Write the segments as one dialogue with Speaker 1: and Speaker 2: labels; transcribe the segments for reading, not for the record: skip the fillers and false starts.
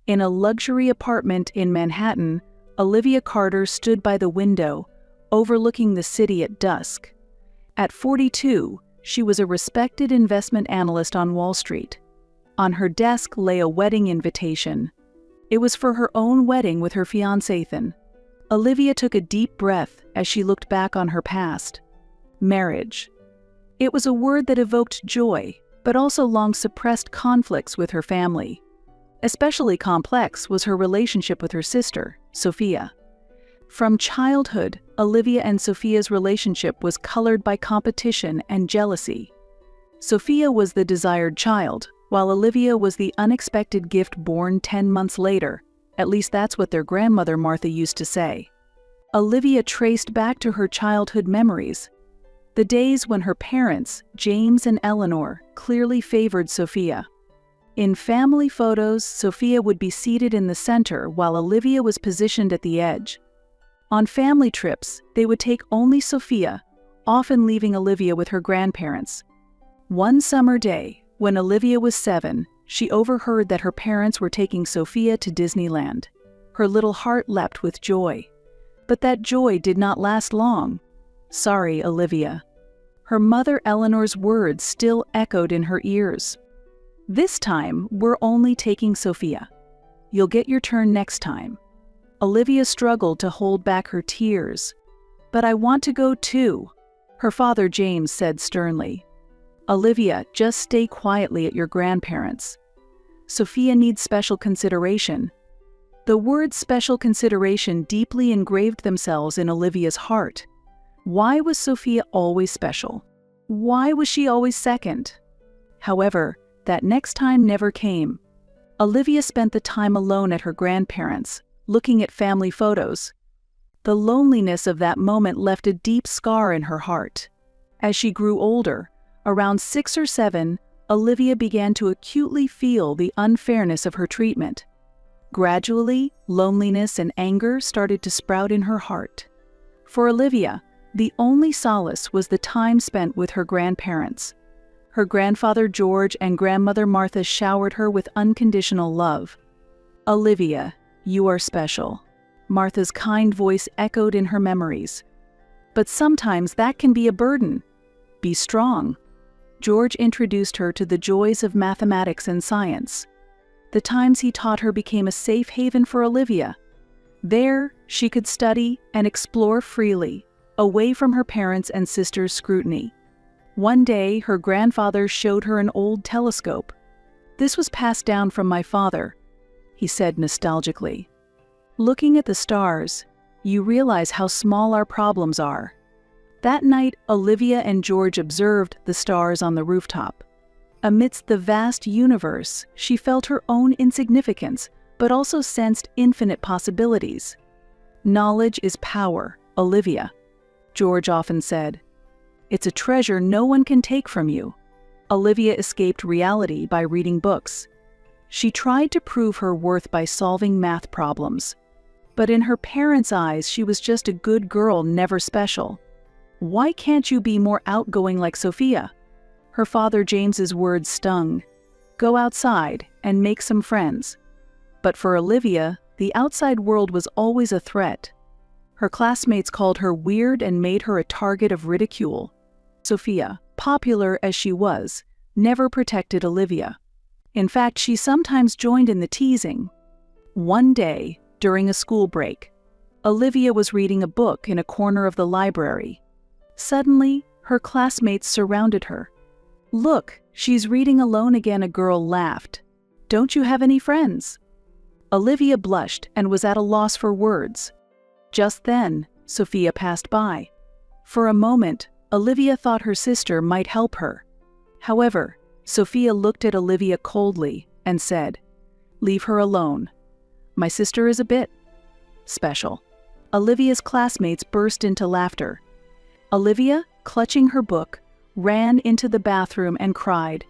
Speaker 1: In a luxury apartment in Manhattan, Olivia Carter stood by the window, overlooking the city at dusk. At 42, she was a respected investment analyst on Wall Street. On her desk lay a wedding invitation. It was for her own wedding with her fiancé Ethan. Olivia took a deep breath as she looked back on her past. Marriage. It was a word that evoked joy, but also long-suppressed conflicts with her family. Especially complex was her relationship with her sister, Sophia. From childhood, Olivia and Sophia's relationship was colored by competition and jealousy. Sophia was the desired child, while Olivia was the unexpected gift born 10 months later. At least that's what their grandmother Martha used to say. Olivia traced back to her childhood memories, the days when her parents, James and Eleanor, clearly favored Sophia. In family photos, Sophia would be seated in the center while Olivia was positioned at the edge. On family trips, they would take only Sophia, often leaving Olivia with her grandparents. One summer day, when Olivia was 7, she overheard that her parents were taking Sophia to Disneyland. Her little heart leapt with joy. But that joy did not last long. "Sorry, Olivia." Her mother Eleanor's words still echoed in her ears. "This time, we're only taking Sophia. You'll get your turn next time." Olivia struggled to hold back her tears. "But I want to go too," her father James said sternly. "Olivia, just stay quietly at your grandparents'. Sophia needs special consideration." The words special consideration deeply engraved themselves in Olivia's heart. Why was Sophia always special? Why was she always second? However, that next time never came. Olivia spent the time alone at her grandparents', looking at family photos. The loneliness of that moment left a deep scar in her heart. As she grew older, around 6 or 7, Olivia began to acutely feel the unfairness of her treatment. Gradually, loneliness and anger started to sprout in her heart. For Olivia, the only solace was the time spent with her grandparents. Her grandfather George and grandmother Martha showered her with unconditional love. "Olivia, you are special." Martha's kind voice echoed in her memories. "But sometimes that can be a burden. Be strong." George introduced her to the joys of mathematics and science. The times he taught her became a safe haven for Olivia. There, she could study and explore freely, away from her parents' and sisters' scrutiny. One day, her grandfather showed her an old telescope. "This was passed down from my father," he said nostalgically. "Looking at the stars, you realize how small our problems are." That night, Olivia and George observed the stars on the rooftop. Amidst the vast universe, she felt her own insignificance, but also sensed infinite possibilities. "Knowledge is power, Olivia," George often said. "It's a treasure no one can take from you." Olivia escaped reality by reading books. She tried to prove her worth by solving math problems. But in her parents' eyes, she was just a good girl, never special. "Why can't you be more outgoing like Sophia?" Her father James's words stung. "Go outside and make some friends." But for Olivia, the outside world was always a threat. Her classmates called her weird and made her a target of ridicule. Sophia, popular as she was, never protected Olivia. In fact, she sometimes joined in the teasing. One day, during a school break, Olivia was reading a book in a corner of the library. Suddenly, her classmates surrounded her. "Look, she's reading alone again," a girl laughed. "Don't you have any friends?" Olivia blushed and was at a loss for words. Just then, Sophia passed by. For a moment, Olivia thought her sister might help her. However, Sophia looked at Olivia coldly and said, "Leave her alone. My sister is a bit special." Olivia's classmates burst into laughter. Olivia, clutching her book, ran into the bathroom and cried.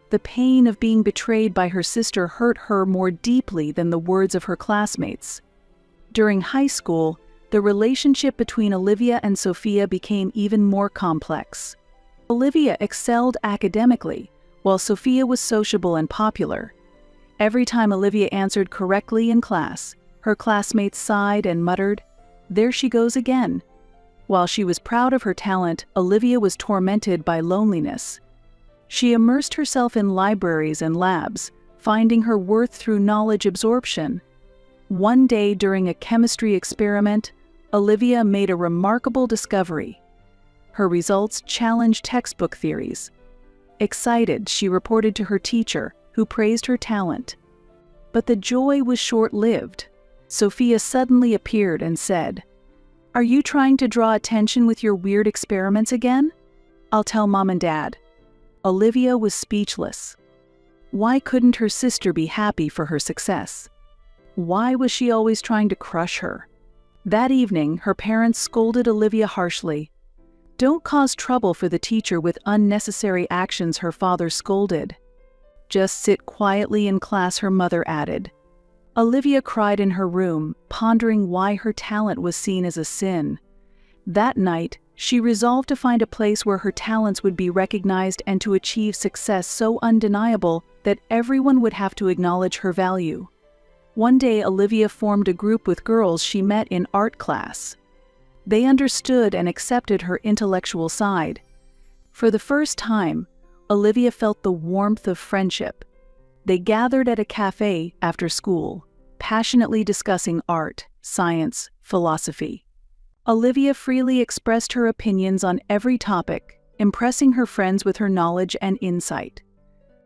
Speaker 1: The pain of being betrayed by her sister hurt her more deeply than the words of her classmates. During high school, the relationship between Olivia and Sophia became even more complex. Olivia excelled academically, while Sophia was sociable and popular. Every time Olivia answered correctly in class, her classmates sighed and muttered, "There she goes again." While she was proud of her talent, Olivia was tormented by loneliness. She immersed herself in libraries and labs, finding her worth through knowledge absorption. One day during a chemistry experiment, Olivia made a remarkable discovery. Her results challenged textbook theories. Excited, she reported to her teacher, who praised her talent. But the joy was short-lived. Sophia suddenly appeared and said, "Are you trying to draw attention with your weird experiments again? I'll tell Mom and Dad." Olivia was speechless. Why couldn't her sister be happy for her success? Why was she always trying to crush her? That evening, her parents scolded Olivia harshly. "Don't cause trouble for the teacher with unnecessary actions," her father scolded. "Just sit quietly in class," her mother added. Olivia cried in her room, pondering why her talent was seen as a sin. That night, she resolved to find a place where her talents would be recognized and to achieve success so undeniable that everyone would have to acknowledge her value. One day, Olivia formed a group with girls she met in art class. They understood and accepted her intellectual side. For the first time, Olivia felt the warmth of friendship. They gathered at a cafe after school, passionately discussing art, science, philosophy. Olivia freely expressed her opinions on every topic, impressing her friends with her knowledge and insight.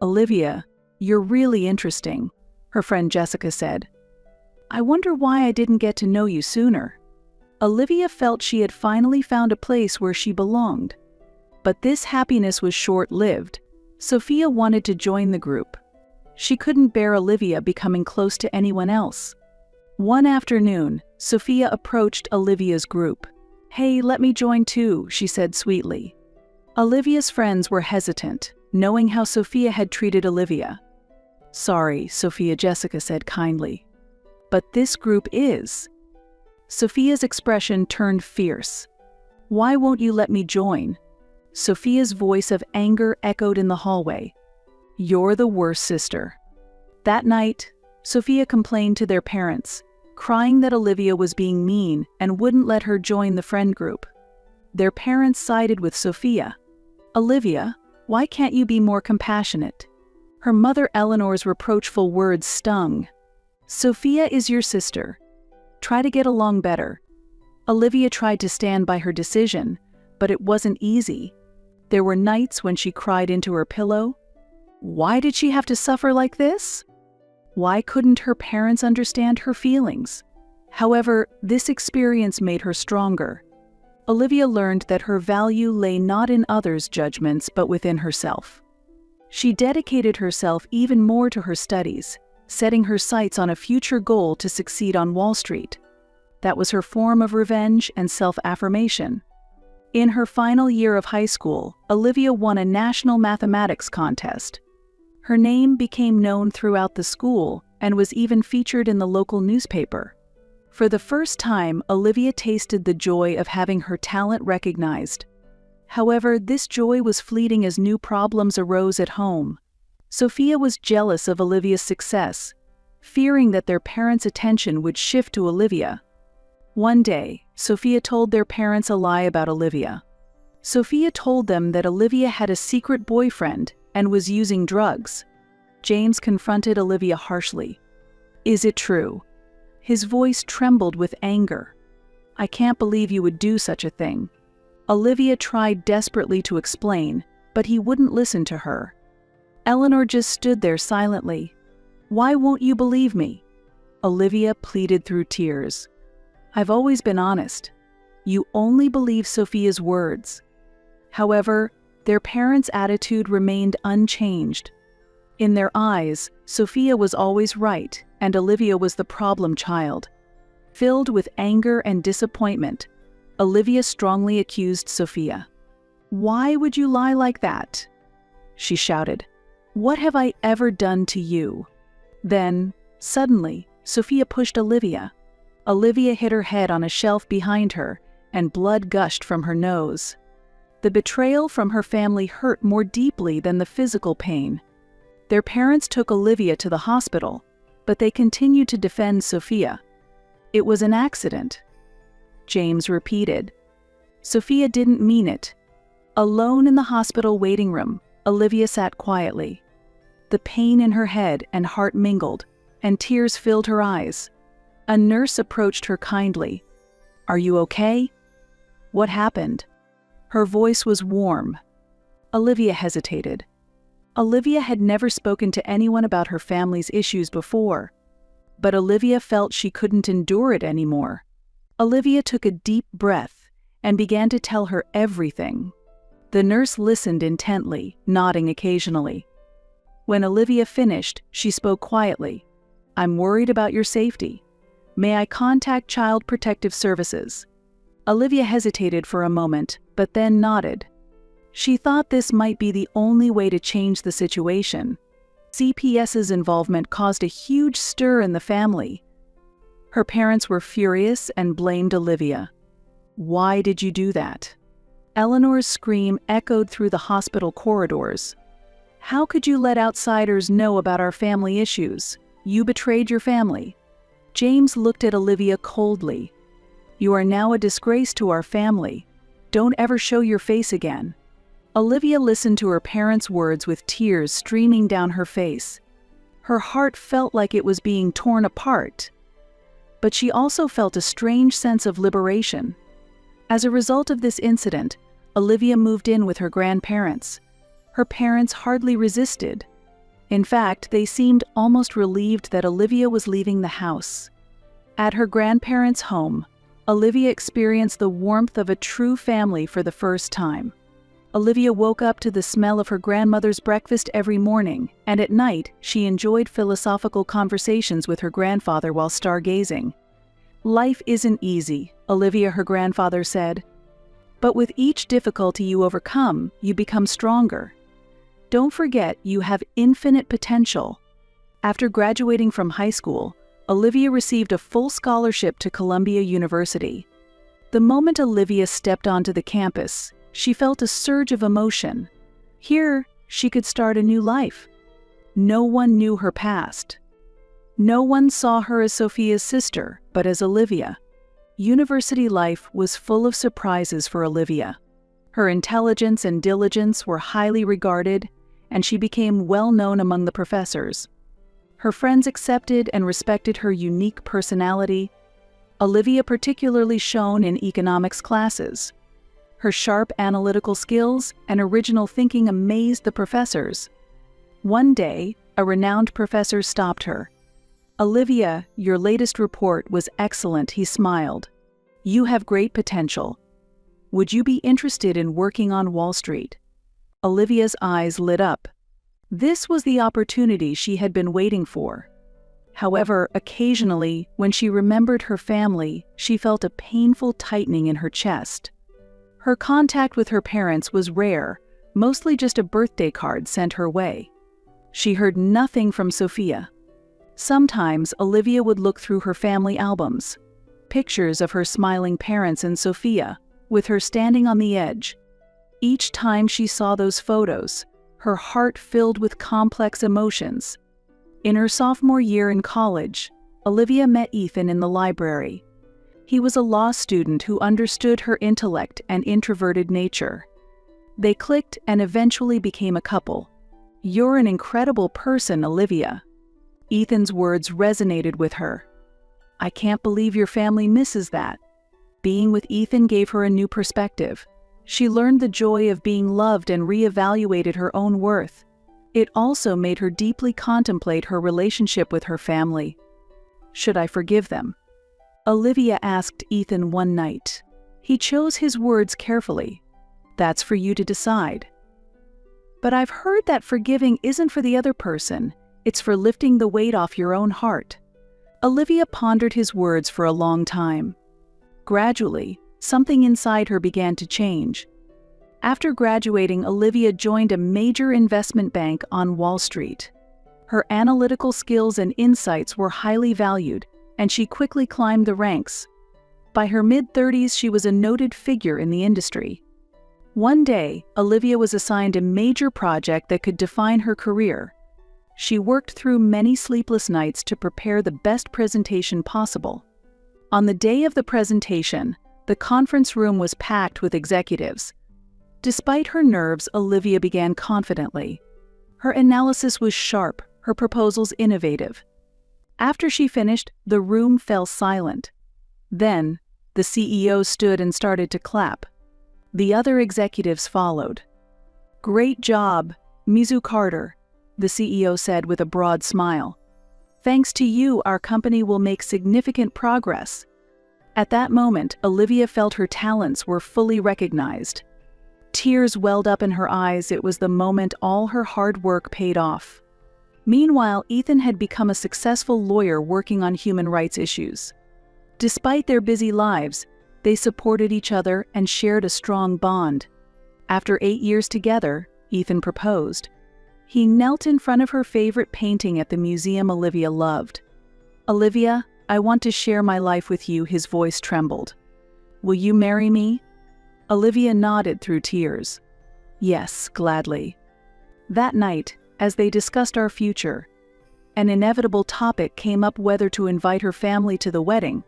Speaker 1: "Olivia, you're really interesting," her friend Jessica said. "I wonder why I didn't get to know you sooner." Olivia felt she had finally found a place where she belonged. But this happiness was short-lived. Sophia wanted to join the group. She couldn't bear Olivia becoming close to anyone else. One afternoon, Sophia approached Olivia's group. "Hey, let me join too," she said sweetly. Olivia's friends were hesitant, knowing how Sophia had treated Olivia. "Sorry," Jessica said kindly. "But this group is." Sophia's expression turned fierce. "Why won't you let me join?" Sophia's voice of anger echoed in the hallway. "You're the worst sister." That night, Sophia complained to their parents, crying that Olivia was being mean and wouldn't let her join the friend group. Their parents sided with Sophia. "Olivia, why can't you be more compassionate?" Her mother Eleanor's reproachful words stung. "Sophia is your sister. Try to get along better." Olivia tried to stand by her decision, but it wasn't easy. There were nights when she cried into her pillow. Why did she have to suffer like this? Why couldn't her parents understand her feelings? However, this experience made her stronger. Olivia learned that her value lay not in others' judgments but within herself. She dedicated herself even more to her studies, setting her sights on a future goal to succeed on Wall Street. That was her form of revenge and self-affirmation. In her final year of high school, Olivia won a national mathematics contest. Her name became known throughout the school and was even featured in the local newspaper. For the first time, Olivia tasted the joy of having her talent recognized. However, this joy was fleeting as new problems arose at home. Sophia was jealous of Olivia's success, fearing that their parents' attention would shift to Olivia. One day, Sophia told their parents a lie about Olivia. Sophia told them that Olivia had a secret boyfriend and was using drugs. James confronted Olivia harshly. "Is it true?" His voice trembled with anger. "I can't believe you would do such a thing." Olivia tried desperately to explain, but he wouldn't listen to her. Eleanor just stood there silently. "Why won't you believe me?" Olivia pleaded through tears. "I've always been honest." You only believe Sophia's words. However, their parents' attitude remained unchanged. In their eyes, Sophia was always right, and Olivia was the problem child. Filled with anger and disappointment, Olivia strongly accused Sophia. "Why would you lie like that?" she shouted. "What have I ever done to you?" Then, suddenly, Sophia pushed Olivia. Olivia hit her head on a shelf behind her, and blood gushed from her nose. The betrayal from her family hurt more deeply than the physical pain. Their parents took Olivia to the hospital, but they continued to defend Sophia. "It was an accident," James repeated. Sophia didn't mean it. Alone in the hospital waiting room, Olivia sat quietly. The pain in her head and heart mingled, and tears filled her eyes. A nurse approached her kindly. "Are you okay? What happened?" Her voice was warm. Olivia hesitated. Olivia had never spoken to anyone about her family's issues before, but Olivia felt she couldn't endure it anymore. Olivia took a deep breath and began to tell her everything. The nurse listened intently, nodding occasionally. When Olivia finished, she spoke quietly. "I'm worried about your safety. May I contact Child Protective Services?" Olivia hesitated for a moment, but then nodded. She thought this might be the only way to change the situation. CPS's involvement caused a huge stir in the family. Her parents were furious and blamed Olivia. "Why did you do that?" Eleanor's scream echoed through the hospital corridors. "How could you let outsiders know about our family issues? You betrayed your family." James looked at Olivia coldly. "You are now a disgrace to our family. Don't ever show your face again." Olivia listened to her parents' words with tears streaming down her face. Her heart felt like it was being torn apart. But she also felt a strange sense of liberation. As a result of this incident, Olivia moved in with her grandparents. Her parents hardly resisted. In fact, they seemed almost relieved that Olivia was leaving the house. At her grandparents' home, Olivia experienced the warmth of a true family for the first time. Olivia woke up to the smell of her grandmother's breakfast every morning, and at night she enjoyed philosophical conversations with her grandfather while stargazing. "Life isn't easy," Olivia, her grandfather, said. "But with each difficulty you overcome, you become stronger. Don't forget you have infinite potential." After graduating from high school, Olivia received a full scholarship to Columbia University. The moment Olivia stepped onto the campus, she felt a surge of emotion. Here, she could start a new life. No one knew her past. No one saw her as Sophia's sister, but as Olivia. University life was full of surprises for Olivia. Her intelligence and diligence were highly regarded, and she became well known among the professors. Her friends accepted and respected her unique personality. Olivia particularly shone in economics classes. Her sharp analytical skills and original thinking amazed the professors. One day, a renowned professor stopped her. "Olivia, your latest report was excellent," he smiled. "You have great potential. Would you be interested in working on Wall Street?" Olivia's eyes lit up. This was the opportunity she had been waiting for. However, occasionally, when she remembered her family, she felt a painful tightening in her chest. Her contact with her parents was rare, mostly just a birthday card sent her way. She heard nothing from Sophia. Sometimes Olivia would look through her family albums, pictures of her smiling parents and Sophia, with her standing on the edge. Each time she saw those photos, her heart filled with complex emotions. In her sophomore year in college, Olivia met Ethan in the library. He was a law student who understood her intellect and introverted nature. They clicked and eventually became a couple. "You're an incredible person, Olivia." Ethan's words resonated with her. "I can't believe your family misses that." Being with Ethan gave her a new perspective. She learned the joy of being loved and reevaluated her own worth. It also made her deeply contemplate her relationship with her family. "Should I forgive them?" Olivia asked Ethan one night. He chose his words carefully. "That's for you to decide." "But I've heard that forgiving isn't for the other person, it's for lifting the weight off your own heart." Olivia pondered his words for a long time. Gradually, something inside her began to change. After graduating, Olivia joined a major investment bank on Wall Street. Her analytical skills and insights were highly valued, and she quickly climbed the ranks. By her mid-30s, she was a noted figure in the industry. One day, Olivia was assigned a major project that could define her career. She worked through many sleepless nights to prepare the best presentation possible. On the day of the presentation, the conference room was packed with executives. Despite her nerves, Olivia began confidently. Her analysis was sharp, her proposals innovative. After she finished, the room fell silent. Then, the CEO stood and started to clap. The other executives followed. "Great job, Mizu Carter," the CEO said with a broad smile. "Thanks to you, our company will make significant progress." At that moment, Olivia felt her talents were fully recognized. Tears welled up in her eyes. It was the moment all her hard work paid off. Meanwhile, Ethan had become a successful lawyer working on human rights issues. Despite their busy lives, they supported each other and shared a strong bond. After 8 years together, Ethan proposed. He knelt in front of her favorite painting at the museum Olivia loved. "Olivia, I want to share my life with you," his voice trembled. "Will you marry me?" Olivia nodded through tears. "Yes, gladly." That night, as they discussed our future, an inevitable topic came up: whether to invite her family to the wedding.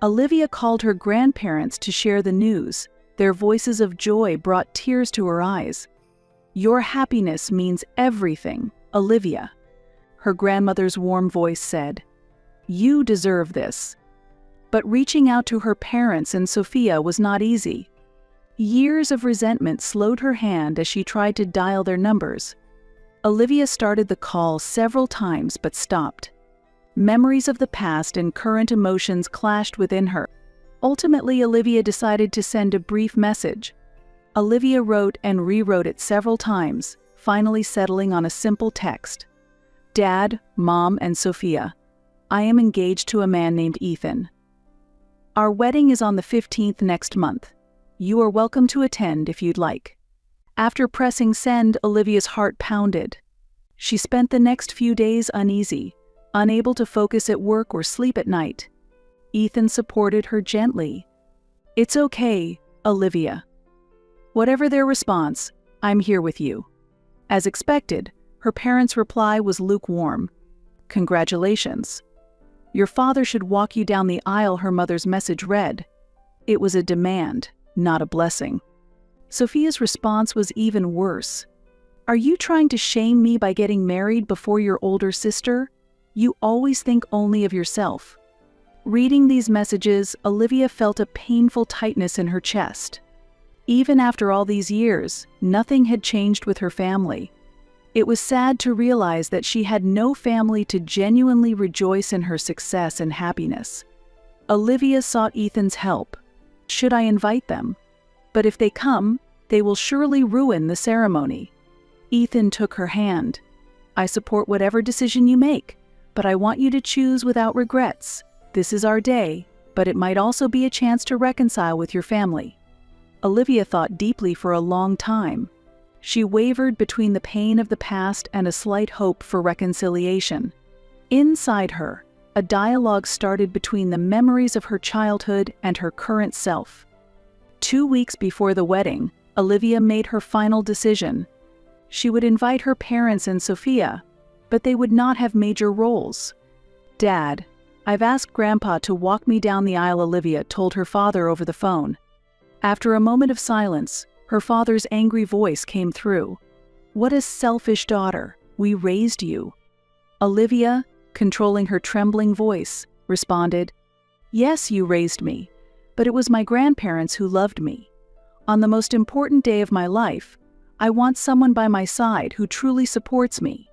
Speaker 1: Olivia called her grandparents to share the news. Their voices of joy brought tears to her eyes. "Your happiness means everything, Olivia," her grandmother's warm voice said. "You deserve this." But reaching out to her parents and Sophia was not easy. Years of resentment slowed her hand as she tried to dial their numbers. Olivia started the call several times but stopped. Memories of the past and current emotions clashed within her. Ultimately, Olivia decided to send a brief message. Olivia wrote and rewrote it several times, finally settling on a simple text. "Dad, Mom, and Sophia, I am engaged to a man named Ethan. Our wedding is on the 15th next month. You are welcome to attend if you'd like." After pressing send, Olivia's heart pounded. She spent the next few days uneasy, unable to focus at work or sleep at night. Ethan supported her gently. "It's okay, Olivia. Whatever their response, I'm here with you." As expected, her parents' reply was lukewarm. "Congratulations. Your father should walk you down the aisle," her mother's message read. It was a demand, not a blessing. Sophia's response was even worse. "Are you trying to shame me by getting married before your older sister? You always think only of yourself." Reading these messages, Olivia felt a painful tightness in her chest. Even after all these years, nothing had changed with her family. It was sad to realize that she had no family to genuinely rejoice in her success and happiness. Olivia sought Ethan's help. "Should I invite them? But if they come, they will surely ruin the ceremony." Ethan took her hand. "I support whatever decision you make, but I want you to choose without regrets. This is our day, but it might also be a chance to reconcile with your family." Olivia thought deeply for a long time. She wavered between the pain of the past and a slight hope for reconciliation. Inside her, a dialogue started between the memories of her childhood and her current self. 2 weeks before the wedding, Olivia made her final decision. She would invite her parents and Sophia, but they would not have major roles. "Dad, I've asked Grandpa to walk me down the aisle," Olivia told her father over the phone. After a moment of silence, her father's angry voice came through. "What a selfish daughter. We raised you." Olivia, controlling her trembling voice, responded, "Yes, you raised me, but it was my grandparents who loved me. On the most important day of my life, I want someone by my side who truly supports me."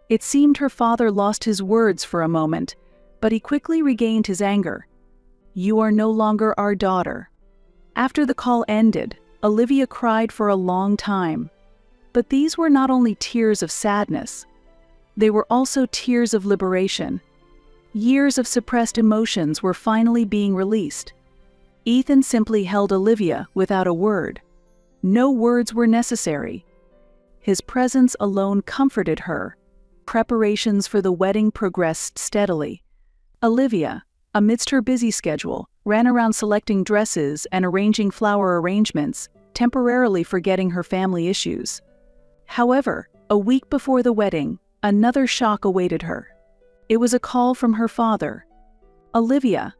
Speaker 1: It seemed her father lost his words for a moment, but he quickly regained his anger. "You are no longer our daughter." After the call ended, Olivia cried for a long time. But these were not only tears of sadness. They were also tears of liberation. Years of suppressed emotions were finally being released. Ethan simply held Olivia without a word. No words were necessary. His presence alone comforted her. Preparations for the wedding progressed steadily. Olivia, amidst her busy schedule, ran around selecting dresses and arranging flower arrangements, temporarily forgetting her family issues. However, a week before the wedding, Another shock awaited her. It was a call from her father. "Olivia,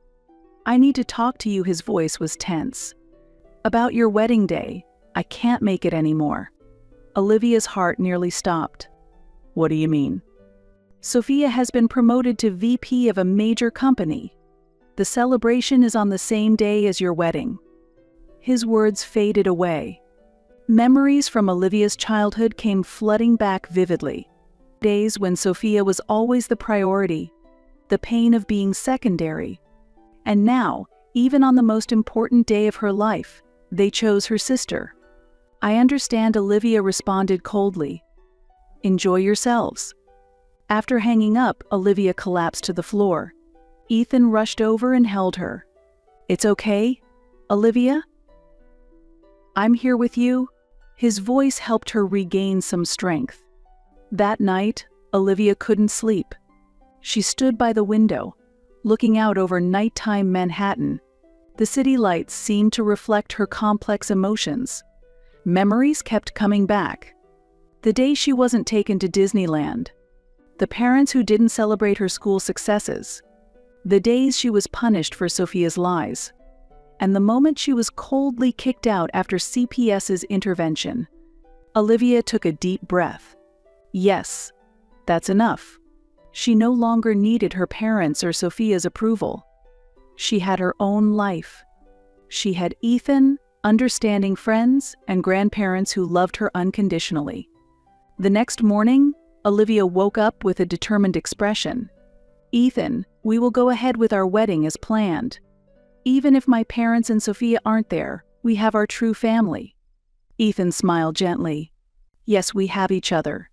Speaker 1: I need to talk to you." His voice was tense. "About your wedding day. I can't make it anymore." Olivia's heart nearly stopped. "What do you mean?" "Sophia has been promoted to VP of a major company. The celebration is on the same day as your wedding." His words faded away. Memories from Olivia's childhood came flooding back vividly. Days when Sophia was always the priority, the pain of being secondary. And now, even on the most important day of her life, they chose her sister. "I understand," Olivia responded coldly. "Enjoy yourselves." After hanging up, Olivia collapsed to the floor. Ethan rushed over and held her. "It's okay, Olivia? I'm here with you." His voice helped her regain some strength. That night, Olivia couldn't sleep. She stood by the window, looking out over nighttime Manhattan. The city lights seemed to reflect her complex emotions. Memories kept coming back. The day she wasn't taken to Disneyland. The parents who didn't celebrate her school successes. The days she was punished for Sophia's lies. And the moment she was coldly kicked out after CPS's intervention. Olivia took a deep breath. Yes, that's enough. She no longer needed her parents' or Sophia's approval. She had her own life. She had Ethan, understanding friends, and grandparents who loved her unconditionally. The next morning, Olivia woke up with a determined expression. "Ethan, we will go ahead with our wedding as planned. Even if my parents and Sophia aren't there, we have our true family." Ethan smiled gently. "Yes, we have each other.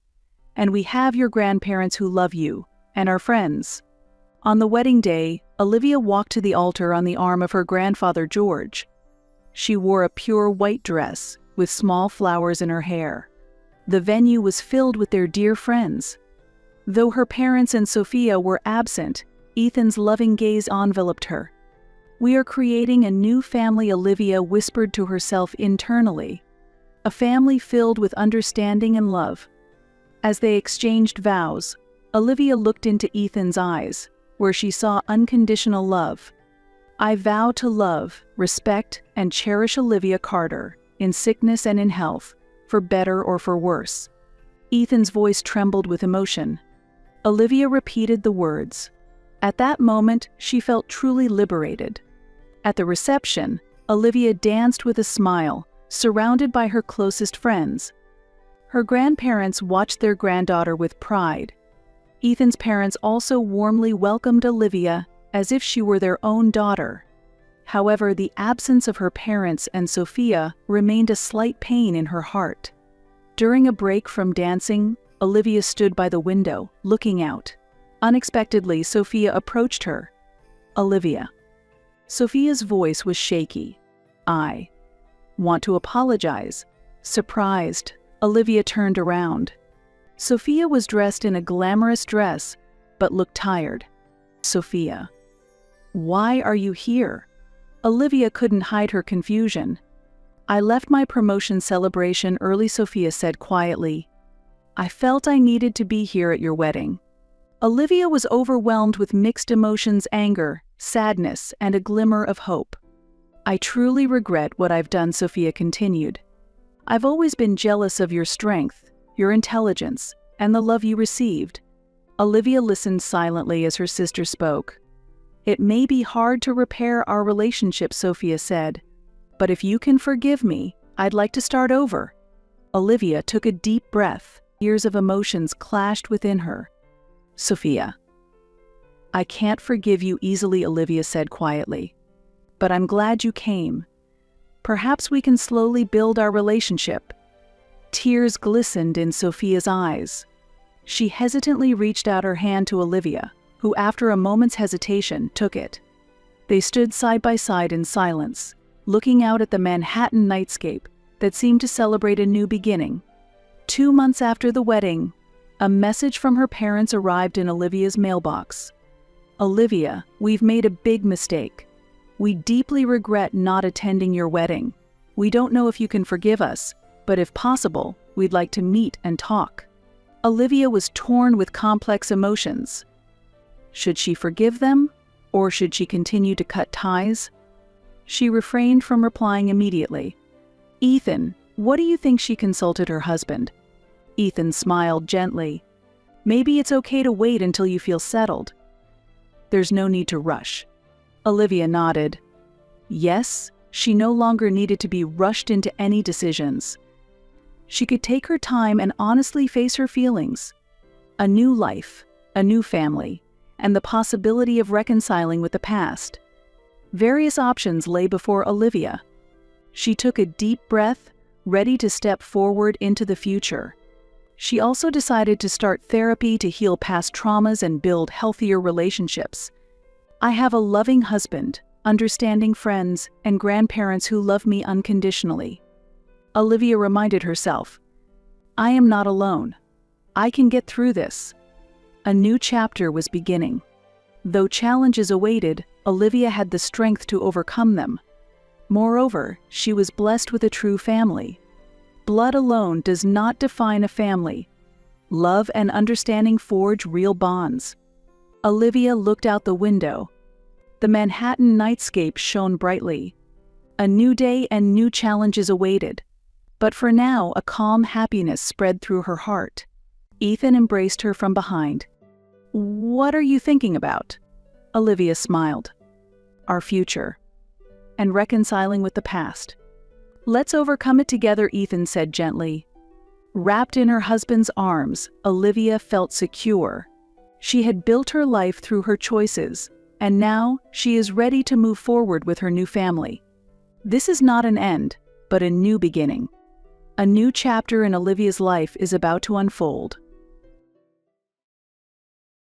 Speaker 1: And we have your grandparents who love you, and our friends." On the wedding day, Olivia walked to the altar on the arm of her grandfather George. She wore a pure white dress, with small flowers in her hair. The venue was filled with their dear friends. Though her parents and Sophia were absent, Ethan's loving gaze enveloped her. "We are creating a new family," Olivia whispered to herself internally. "A family filled with understanding and love." As they exchanged vows, Olivia looked into Ethan's eyes, where she saw unconditional love. "I vow to love, respect, and cherish Olivia Carter, in sickness and in health, for better or for worse." Ethan's voice trembled with emotion. Olivia repeated the words. At that moment, she felt truly liberated. At the reception, Olivia danced with a smile, surrounded by her closest friends. Her grandparents watched their granddaughter with pride. Ethan's parents also warmly welcomed Olivia as if she were their own daughter. However, the absence of her parents and Sophia remained a slight pain in her heart. During a break from dancing, Olivia stood by the window, looking out. Unexpectedly, Sophia approached her. "Olivia." Sophia's voice was shaky. "I want to apologize." Surprised, Olivia turned around. Sophia was dressed in a glamorous dress, but looked tired. "Sophia, why are you here?" Olivia couldn't hide her confusion. "I left my promotion celebration early," Sophia said quietly. "I felt I needed to be here at your wedding." Olivia was overwhelmed with mixed emotions: anger, sadness, and a glimmer of hope. "I truly regret what I've done," Sophia continued. "I've always been jealous of your strength, your intelligence, and the love you received." Olivia listened silently as her sister spoke. "It may be hard to repair our relationship," Sophia said, "but if you can forgive me, I'd like to start over." Olivia took a deep breath. Years of emotions clashed within her. "Sophia, I can't forgive you easily," Olivia said quietly. "But I'm glad you came. Perhaps we can slowly build our relationship." Tears glistened in Sophia's eyes. She hesitantly reached out her hand to Olivia, who after a moment's hesitation took it. They stood side by side in silence, looking out at the Manhattan nightscape that seemed to celebrate a new beginning. 2 months after the wedding, a message from her parents arrived in Olivia's mailbox. "Olivia, we've made a big mistake. We deeply regret not attending your wedding. We don't know if you can forgive us, but if possible, we'd like to meet and talk." Olivia was torn with complex emotions. Should she forgive them, or should she continue to cut ties? She refrained from replying immediately. "Ethan, what do you think?" She consulted her husband. Ethan smiled gently. "Maybe it's okay to wait until you feel settled. There's no need to rush." Olivia nodded. Yes, she no longer needed to be rushed into any decisions. She could take her time and honestly face her feelings. A new life, a new family, and the possibility of reconciling with the past. Various options lay before Olivia. She took a deep breath, ready to step forward into the future. She also decided to start therapy to heal past traumas and build healthier relationships. "I have a loving husband, understanding friends, and grandparents who love me unconditionally." Olivia reminded herself, "I am not alone. I can get through this." A new chapter was beginning. Though challenges awaited, Olivia had the strength to overcome them. Moreover, she was blessed with a true family. Blood alone does not define a family. Love and understanding forge real bonds. Olivia looked out the window. The Manhattan nightscape shone brightly. A new day and new challenges awaited. But for now, a calm happiness spread through her heart. Ethan embraced her from behind. "What are you thinking about?" Olivia smiled. "Our future. And reconciling with the past." "Let's overcome it together," Ethan said gently. Wrapped in her husband's arms, Olivia felt secure. She had built her life through her choices, and now she is ready to move forward with her new family. This is not an end, but a new beginning. A new chapter in Olivia's life is about to unfold.